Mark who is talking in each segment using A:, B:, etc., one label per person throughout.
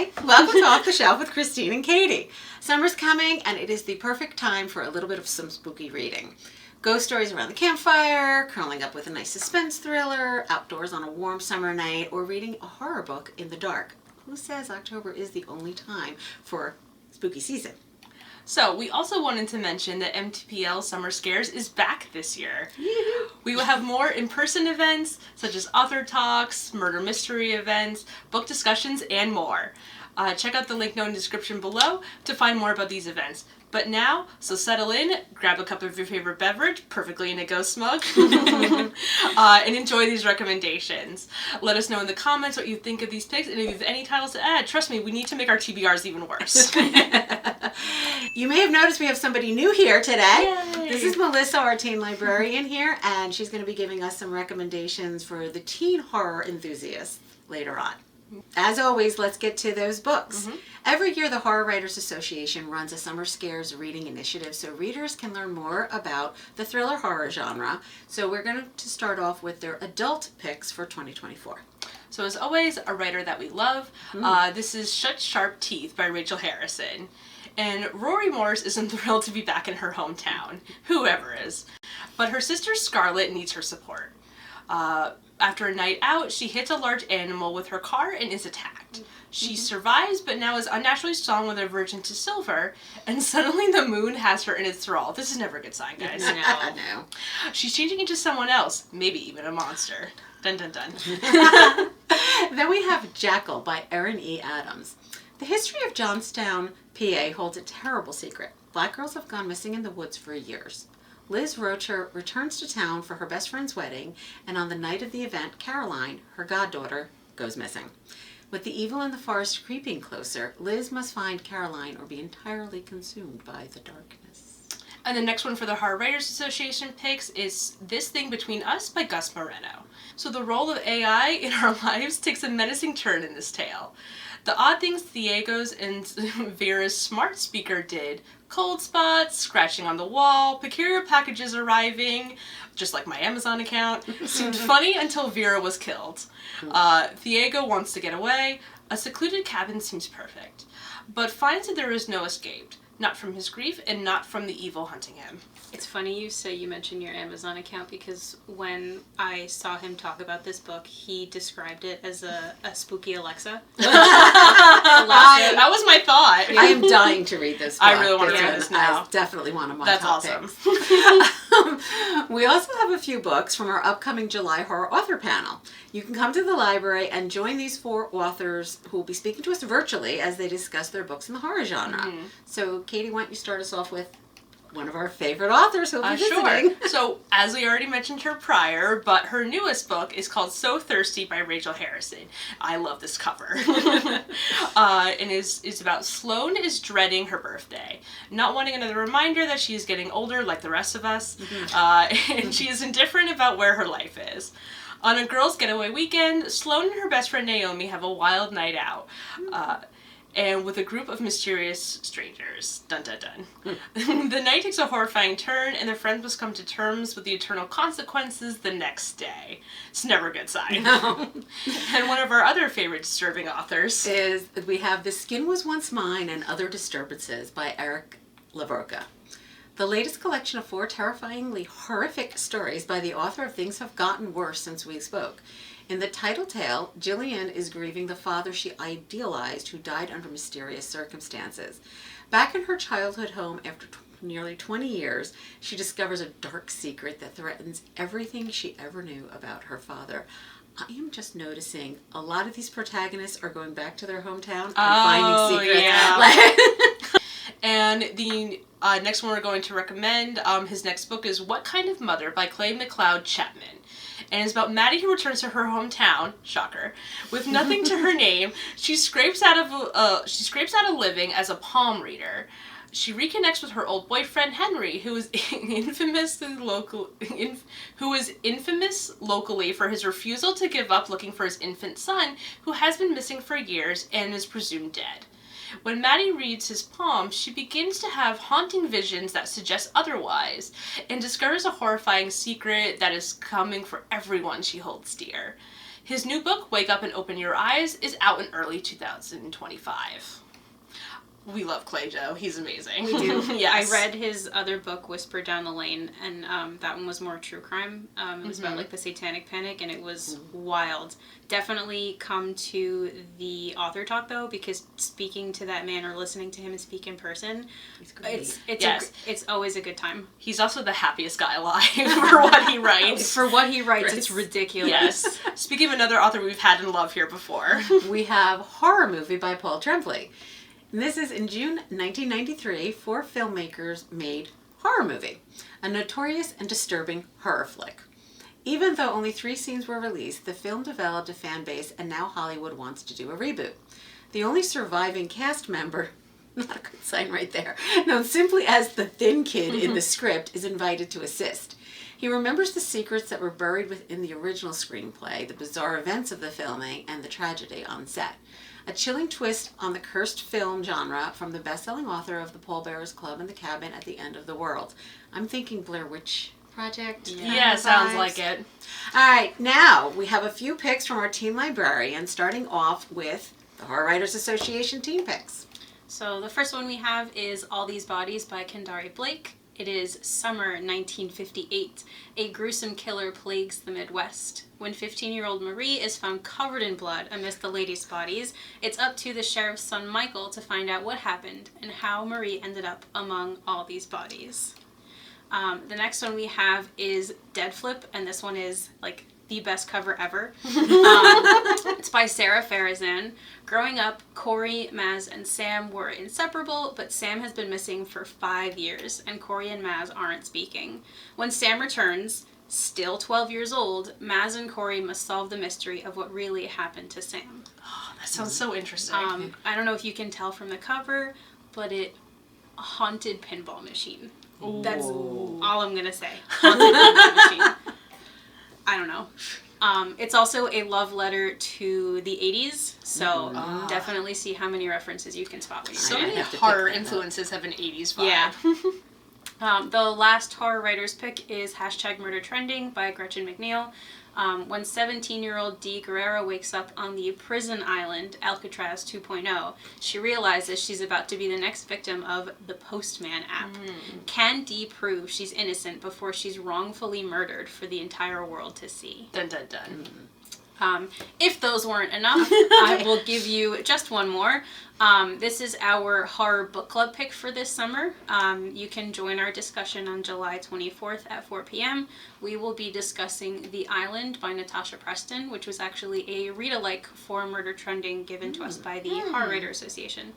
A: Hi, welcome to Off the Shelf with Christine and Katie. Summer's coming and it is the perfect time for a little bit of some spooky reading. Ghost stories around the campfire, curling up with a nice suspense thriller, outdoors on a warm summer night, or reading a horror book in the dark. Who says October is the only time for spooky season?
B: So, we also wanted to mention that MTPL Summer Scares is back this year. We will have more in-person events, such as author talks, murder mystery events, book discussions, and more. Check out the link in the description below to find more about these events. But now, so settle in, grab a cup of your favorite beverage, perfectly in a ghost mug, and enjoy these recommendations. Let us know in the comments what you think of these picks, and if you have any titles to add. Trust me, we need to make our TBRs even worse.
A: You may have noticed we have somebody new here today.
B: Yay.
A: This is Melissa, our teen librarian here, and she's going to be giving us some recommendations for the teen horror enthusiasts later on. As always, let's get to those books. Every year, the Horror Writers Association runs a Summer Scares reading initiative so readers can learn more about the thriller horror genre. So we're going to start off with their adult picks for 2024.
B: So as always, a writer that we love. This is Shut Sharp Teeth by Rachel Harrison. And Rory Morse isn't thrilled to be back in her hometown, whoever is. But her sister Scarlett needs her support. After a night out, she hits a large animal with her car and is attacked. She survives, but now is unnaturally strong with a aversion to silver, and suddenly the moon has her in its thrall. This is never a good sign, guys.
A: No.
B: She's changing into someone else, maybe even a monster. Dun dun dun.
A: Then we have Jackal by Erin E. Adams. The history of Johnstown, PA holds a terrible secret. Black girls have gone missing in the woods for years. Liz Rocher returns to town for her best friend's wedding, and on the night of the event, Caroline, her goddaughter, goes missing. With the evil in the forest creeping closer, Liz must find Caroline or be entirely consumed by the darkness.
B: And the next one for the Horror Writers Association picks is This Thing Between Us by Gus Moreno. So the role of AI in our lives takes a menacing turn in this tale. The odd things Diego's and Vera's smart speaker did, cold spots, scratching on the wall, peculiar packages arriving, just like my Amazon account, seemed funny until Vera was killed. Diego wants to get away. A secluded cabin seems perfect, but finds that there is no escape, not from his grief and not from the evil hunting him.
C: It's funny you say you mentioned your Amazon account because when I saw him talk about this book, he described it as a spooky Alexa.
B: That was my thought.
A: I am dying to read this book.
B: I really want to read this now.
A: It's definitely one of my
B: That's
A: top
B: awesome.
A: picks. We also have a few books from our upcoming July Horror Author Panel. You can come to the library and join these 4 authors who will be speaking to us virtually as they discuss their books in the horror genre. So, Katie, why don't you start us off with one of our favorite authors who'll be visiting.
B: Sure. So, as we already mentioned her prior, but her newest book is called So Thirsty by Rachel Harrison. I love this cover. And is about Sloane is dreading her birthday, not wanting another reminder that she is getting older like the rest of us, and she is indifferent about where her life is. On a girls' getaway weekend, Sloane and her best friend Naomi have a wild night out. And with a group of mysterious strangers. Dun dun dun. The night takes a horrifying turn, and their friends must come to terms with the eternal consequences the next day. It's never a good sign.
A: No.
B: And one of our other favorite disturbing authors
A: is we have The Skin Was Once Mine and Other Disturbances by Eric Lavorca. The latest collection of 4 terrifyingly horrific stories by the author of Things Have Gotten Worse Since We Spoke. In the title tale, Gillian is grieving the father she idealized who died under mysterious circumstances. Back in her childhood home after nearly 20 years, she discovers a dark secret that threatens everything she ever knew about her father. I am just noticing a lot of these protagonists are going back to their hometown and finding secrets.
B: Yeah. And the next one we're going to recommend, his next book is What Kind of Mother by Clay McLeod Chapman. And it's about Maddie who returns to her hometown, shocker, with nothing to her name. She scrapes out a living as a palm reader. She reconnects with her old boyfriend Henry, who is infamous locally for his refusal to give up looking for his infant son, who has been missing for years and is presumed dead. When Maddie reads his palm, she begins to have haunting visions that suggest otherwise, and discovers a horrifying secret that is coming for everyone she holds dear. His new book, Wake Up and Open Your Eyes, is out in early 2025. We love Clay Joe. He's amazing.
C: We do.
B: Yes.
C: I read his other book, Whisper Down the Lane, and that one was more true crime. It was about like the Satanic Panic, and it was wild. Definitely come to the author talk though, because speaking to that man or listening to him speak in person, it's always a good time.
B: He's also the happiest guy alive for what he writes.
C: For what he writes, it's ridiculous.
B: Yes. Speaking of another author we've had in love here before,
A: We have Horror Movie by Paul Tremblay. And this is in June 1993, 4 filmmakers made Horror Movie, a notorious and disturbing horror flick. Even though only 3 scenes were released, the film developed a fan base and now Hollywood wants to do a reboot. The only surviving cast member, not a good sign right there, known simply as the thin kid in the script, is invited to assist. He remembers the secrets that were buried within the original screenplay, the bizarre events of the filming, and the tragedy on set. A chilling twist on the cursed film genre from the best-selling author of The Pallbearers Club and The Cabin at the End of the World. I'm thinking Blair Witch Project.
B: Yeah, sounds like it.
A: All right, now we have a few picks from our teen librarian, starting off with the Horror Writers Association teen picks.
C: So the first one we have is All These Bodies by Kendari Blake. It is summer 1958. A gruesome killer plagues the Midwest. When 15-year-old Marie is found covered in blood amidst the ladies' bodies, it's up to the sheriff's son Michael to find out what happened and how Marie ended up among all these bodies. The next one we have is Dead Flip, and this one is like the best cover ever. It's by Sarah Farazan. Growing up, Corey, Maz, and Sam were inseparable, but Sam has been missing for 5 years, and Corey and Maz aren't speaking. When Sam returns, still 12 years old, Maz and Corey must solve the mystery of what really happened to Sam.
B: Oh, that sounds so interesting.
C: I don't know if you can tell from the cover, but a haunted pinball machine.
B: Ooh.
C: That's all I'm gonna say. Haunted pinball machine. I don't know. It's also a love letter to the 80s, so definitely see how many references you can spot when you
B: So
C: read
B: many
C: it.
B: horror influences have an 80s vibe.
C: Yeah. The last horror writer's pick is #MurderTrending by Gretchen McNeil. When 17-year-old Dee Guerrero wakes up on the prison island, Alcatraz 2.0, she realizes she's about to be the next victim of the Postman app. Can Dee prove she's innocent before she's wrongfully murdered for the entire world to see?
B: Dun dun dun.
C: If those weren't enough, I will give you just one more. This is our horror book club pick for this summer. You can join our discussion on July 24th at 4 p.m. We will be discussing The Island by Natasha Preston, which was actually a read-alike for Murder Trending given to us by the Horror Writer Association.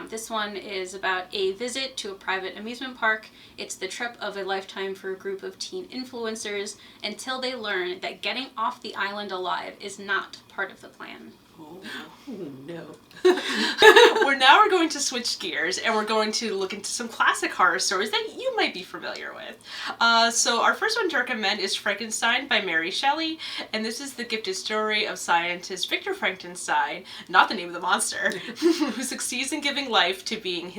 C: This one is about a visit to a private amusement park. It's the trip of a lifetime for a group of teen influencers until they learn that getting off the island alive is not part of the plan.
A: Oh no.
B: We're going to switch gears and we're going to look into some classic horror stories that you might be familiar with. So our first one to recommend is Frankenstein by Mary Shelley, and this is the gifted story of scientist Victor Frankenstein, not the name of the monster, who succeeds in giving life to being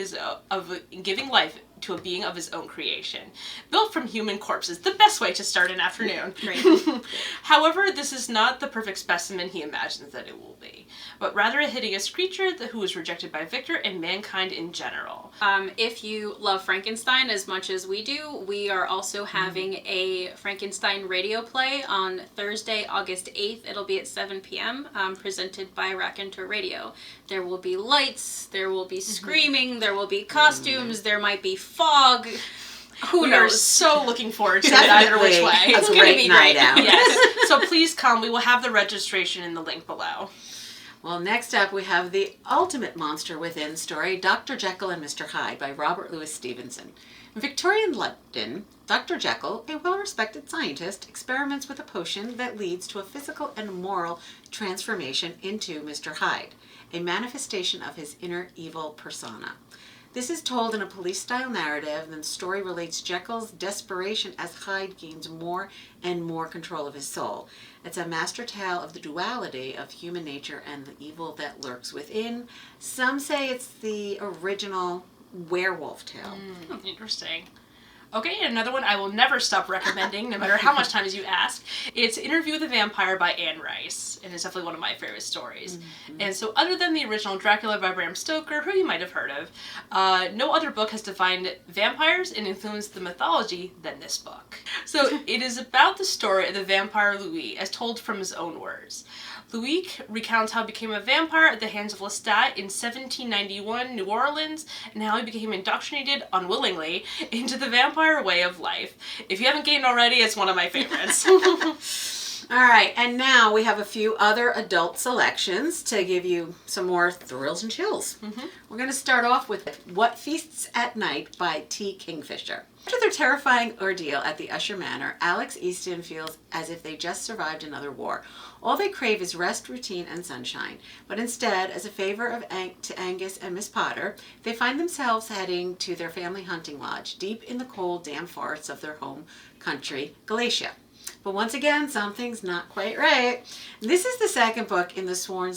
B: to a being of his own creation, built from human corpses. The best way to start an afternoon.
C: Right.
B: However, this is not the perfect specimen he imagines that it will be, but rather a hideous creature who is rejected by Victor and mankind in general.
C: If you love Frankenstein as much as we do, we are also having a Frankenstein radio play on Thursday, August 8th. It'll be at 7 p.m., presented by Raconteur Radio. There will be lights, there will be screaming, there will be costumes, there might be fog. Who
B: We are
C: knows?
B: so looking forward to it either which way.
A: It's a great night out.
B: Yes. So please come. We will have the registration in the link below.
A: Well, next up we have the ultimate monster within story, Dr. Jekyll and Mr. Hyde by Robert Louis Stevenson. In Victorian London, Dr. Jekyll, a well-respected scientist, experiments with a potion that leads to a physical and moral transformation into Mr. Hyde, a manifestation of his inner evil persona. This is told in a police-style narrative, and the story relates Jekyll's desperation as Hyde gains more and more control of his soul. It's a master tale of the duality of human nature and the evil that lurks within. Some say it's the original werewolf tale.
B: Interesting. Okay, and another one I will never stop recommending, no matter how much times you ask. It's Interview with a Vampire by Anne Rice, and it's definitely one of my favorite stories. Mm-hmm. And so other than the original Dracula by Bram Stoker, who you might have heard of, no other book has defined vampires and influenced the mythology than this book. So it is about the story of the vampire Louis, as told from his own words. Louis recounts how he became a vampire at the hands of Lestat in 1791 New Orleans, and how he became indoctrinated, unwillingly, into the vampire way of life. If you haven't gained already, it's one of my favorites.
A: All right, and now we have a few other adult selections to give you some more thrills and chills. Mm-hmm. We're going to start off with What Feasts at Night by T. Kingfisher. After their terrifying ordeal at the Usher Manor, Alex Easton feels as if they just survived another war. All they crave is rest, routine, and sunshine. But instead, as a favor to Angus and Miss Potter, they find themselves heading to their family hunting lodge, deep in the cold, damp forests of their home country, Galatia. But once again, something's not quite right. This is the second book in the Sworn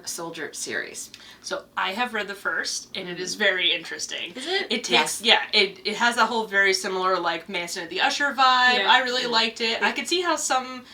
A: Soldier series.
B: So I have read the first, and it is very interesting.
C: Is it?
B: It takes, it has that whole very similar, like, Manson at the Usher vibe.
C: Yeah.
B: I really liked it. I could see how some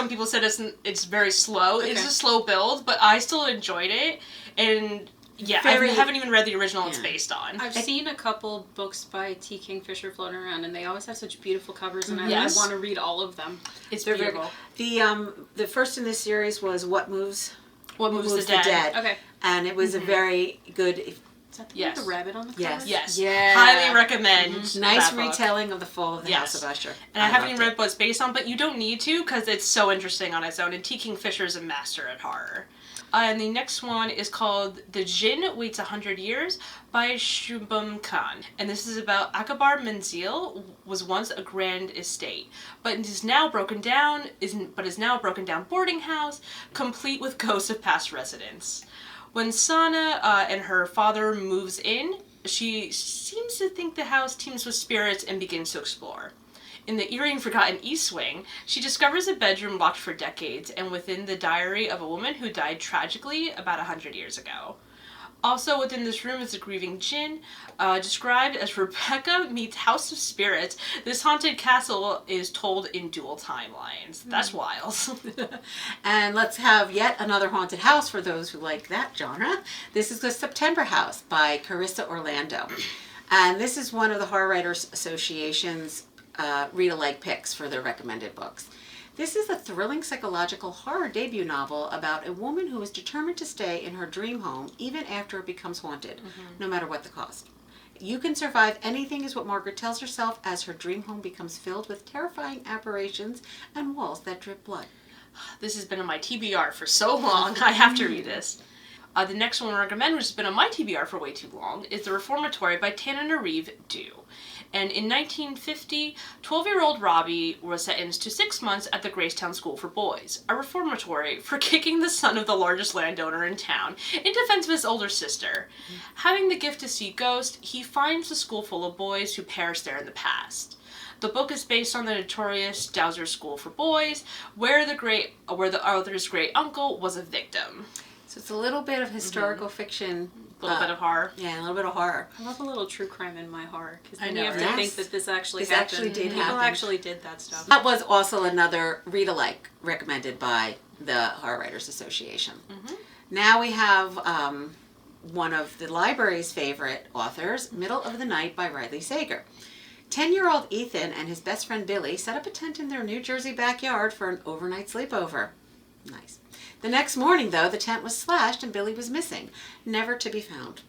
B: people said it's very slow.
C: Okay.
B: It's a slow build, but I still enjoyed it. And yeah, I haven't even read the original it's based on.
C: I've seen a couple books by T. Kingfisher floating around, and they always have such beautiful covers, and I want to read all of them.
B: It's beautiful.
A: The first in this series was What Moves the Dead.
C: Okay.
A: And it was a very good...
C: Is that the one with the rabbit on the cover?
B: Yes.
A: Yeah.
B: Highly recommend.
A: Mm-hmm. Nice retelling of the fall of the House of Usher.
B: And I haven't even read what it's based on, but you don't need to because it's so interesting on its own. And T. Kingfisher is a master at horror. And the next one is called The Jinn Waits 100 Years by Shubham Khan. And this is about Akbar Manzil was once a grand estate, but is now broken down boarding house, complete with ghosts of past residents. When Sana and her father moves in, she seems to think the house teems with spirits and begins to explore. In the eerie and forgotten East Wing, she discovers a bedroom locked for decades and within the diary of a woman who died tragically about 100 years ago. Also within this room is a grieving Jinn, described as Rebecca meets House of Spirits. This haunted castle is told in dual timelines. That's wild.
A: And let's have yet another haunted house for those who like that genre. This is The September House by Carissa Orlando. And this is one of the Horror Writers Association's read-alike picks for their recommended books. This is a thrilling psychological horror debut novel about a woman who is determined to stay in her dream home even after it becomes haunted, no matter what the cost. You can survive anything is what Margaret tells herself as her dream home becomes filled with terrifying apparitions and walls that drip blood.
B: This has been on my TBR for so long. I have to read this. The next one I recommend, which has been on my TBR for way too long, is The Reformatory by Tana Nariv Dew. And in 1950, 12-year-old Robbie was sentenced to 6 months at the Gracetown School for Boys, a reformatory, for kicking the son of the largest landowner in town in defense of his older sister. Having the gift to see ghosts, he finds the school full of boys who perished there in the past. The book is based on the notorious Dowser School for Boys, where the author's great uncle was a victim.
A: So it's a little bit of historical fiction.
B: A little bit of horror.
A: Yeah, a little bit of horror.
C: I love a little true crime in my horror, because then
B: know,
C: you have to think that this actually
A: This
C: happened.
A: actually did
C: People
A: happen.
C: actually did that stuff.
A: That was also another read-alike recommended by the Horror Writers Association. Now we have one of the library's favorite authors, Middle of the Night by Riley Sager. 10-year-old Ethan and his best friend Billy set up a tent in their New Jersey backyard for an overnight sleepover. Nice. The next morning, though, the tent was slashed and Billy was missing, never to be found.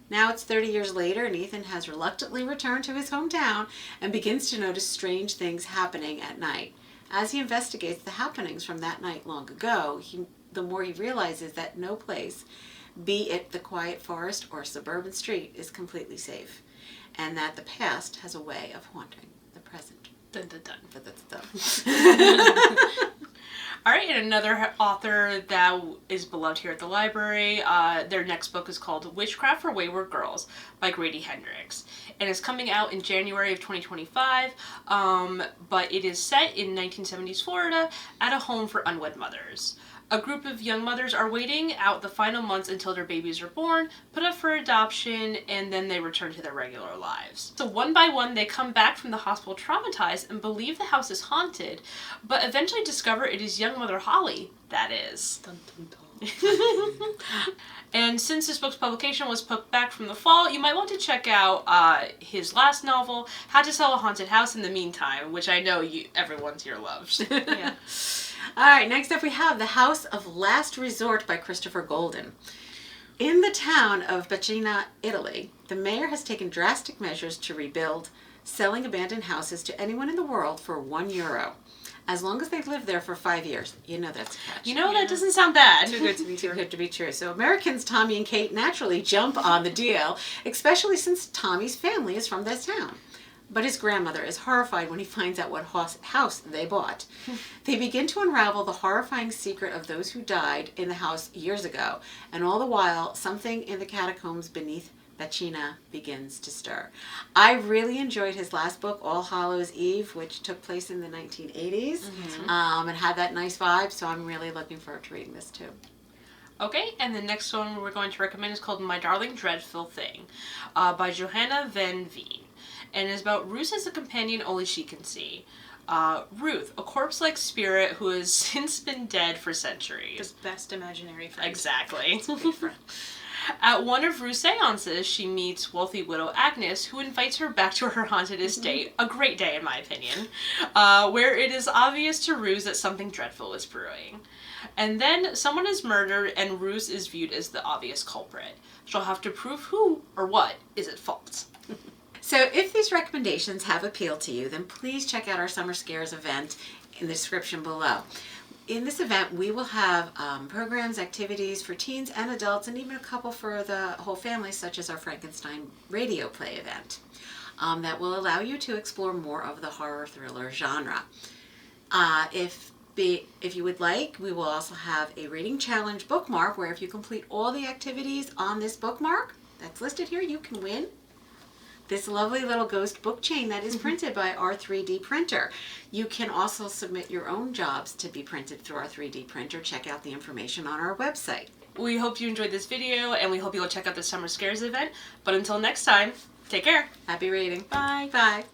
A: Now it's 30 years later and Ethan has reluctantly returned to his hometown and begins to notice strange things happening at night. As he investigates the happenings from that night long ago, the more he realizes that no place, be it the quiet forest or suburban street, is completely safe, and that the past has a way of haunting the present.
B: Dun, dun, dun.
A: But that's done.
B: All right, and another author that is beloved here at the library, their next book is called Witchcraft for Wayward Girls by Grady Hendrix. And it's coming out in January of 2025, but it is set in 1970s Florida at a home for unwed mothers. A group of young mothers are waiting out the final months until their babies are born, put up for adoption, and then they return to their regular lives. So one by one, they come back from the hospital traumatized and believe the house is haunted, but eventually discover it is young mother Holly that is.
C: Dun, dun, dun.
B: And since this book's publication was put back from the fall, you might want to check out his last novel, How to Sell a Haunted House in the Meantime, which I know everyone's here loves.
C: Yeah.
A: All right, next up we have The House of Last Resort by Christopher Golden. In the town of Becina, Italy, the mayor has taken drastic measures to rebuild, selling abandoned houses to anyone in the world for €1. As long as they've lived there for 5 years. You know that's a catch.
B: You know, that doesn't sound bad.
C: Too good to be
A: Too
C: true.
A: good to be true. So Americans Tommy and Kate naturally jump on the deal, especially since Tommy's family is from this town. But his grandmother is horrified when he finds out what house they bought. They begin to unravel the horrifying secret of those who died in the house years ago, and all the while, something in the catacombs beneath Becina begins to stir. I really enjoyed his last book, All Hallows Eve, which took place in the 1980s, and had that nice vibe, so I'm really looking forward to reading this too.
B: Okay, and the next one we're going to recommend is called My Darling Dreadful Thing by Johanna Van Veen, and is about Ruth as a companion only she can see. Ruth, a corpse-like spirit who has since been dead for centuries.
C: The best imaginary friend.
B: Exactly.
A: Different.
B: At one of Ruth's seances, she meets wealthy widow Agnes, who invites her back to her haunted estate, a great day in my opinion, where it is obvious to Ruth that something dreadful is brewing. And then someone is murdered and Ruth is viewed as the obvious culprit. She'll have to prove who or what is at fault.
A: So if these recommendations have appealed to you, then please check out our Summer Scares event in the description below. In this event, we will have programs, activities for teens and adults, and even a couple for the whole family, such as our Frankenstein radio play event, that will allow you to explore more of the horror thriller genre. If you would like, we will also have a reading challenge bookmark, where if you complete all the activities on this bookmark that's listed here, you can win this lovely little ghost book chain that is printed by our 3D printer. You can also submit your own jobs to be printed through our 3D printer. Check out the information on our website.
B: We hope you enjoyed this video, and we hope you'll check out the Summer Scares event. But until next time, take care.
A: Happy reading.
B: Bye.
A: Bye.